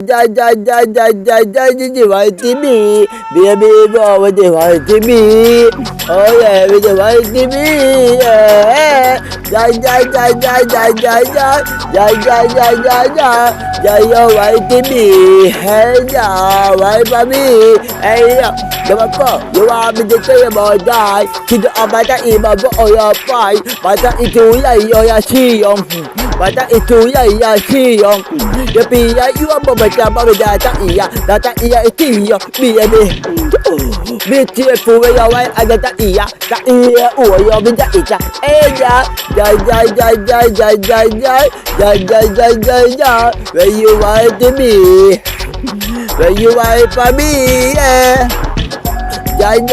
You want to be, baby, boy, what you want to be? Oh yeah, what you want to be? Yeah, you want to be? Hey, yeah, why for me? Hey, you want me to tell you about that? Kid up at the email for your fight, but it's too late, you're see Bata itu ya siyo. Ya pia you a boba chaba data iya itiyo baby. Beautiful way away adata iya ta iya o yo binja ita. Ja. Where you want to be? Where you want for me? Yeah. Where you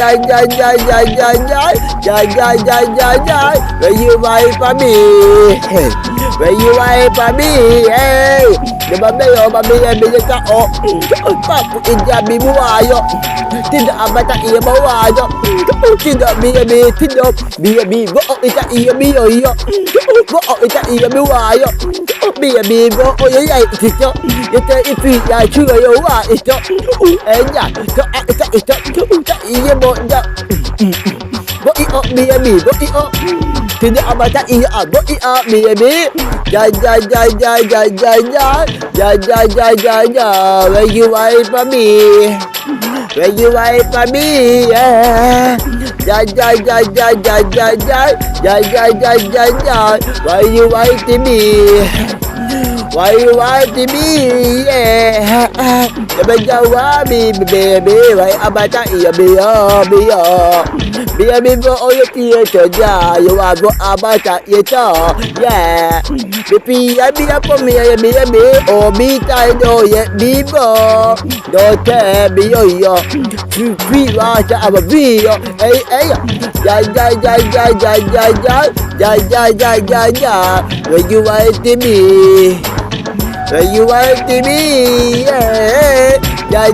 want for me? Where you want for me? Hey, the baby, papu injabi buayo. Tidak abata iya bawayo. Tidak baby, go ita iya biyo. Go ita iya buayo. Baby, go iya ito. Ito ifi ya chuo yo wa ito. Enya, ito iya boda. Go baby, go tidak abata iya go baby. Ja. Where you want for me? Where you want for me? Yeah. Ja. Why you want to be? Why you want to be? Yeah. Jawab baby. Why abata iya biyo. Baby go all your tears, you are go abata ito. Yeah. Baby, be up for me, oh be tired, oh yeah, be bo. Don't tell me, yo. Free water, I'm a video. Hey. Ja. Where you want to be? Where you want to be? Yeah. Ja.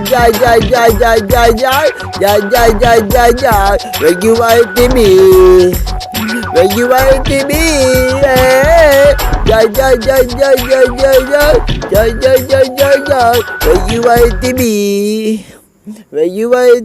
Where you want to be? Where you want to be? Yeah. Ja. Where you want to be? Where you want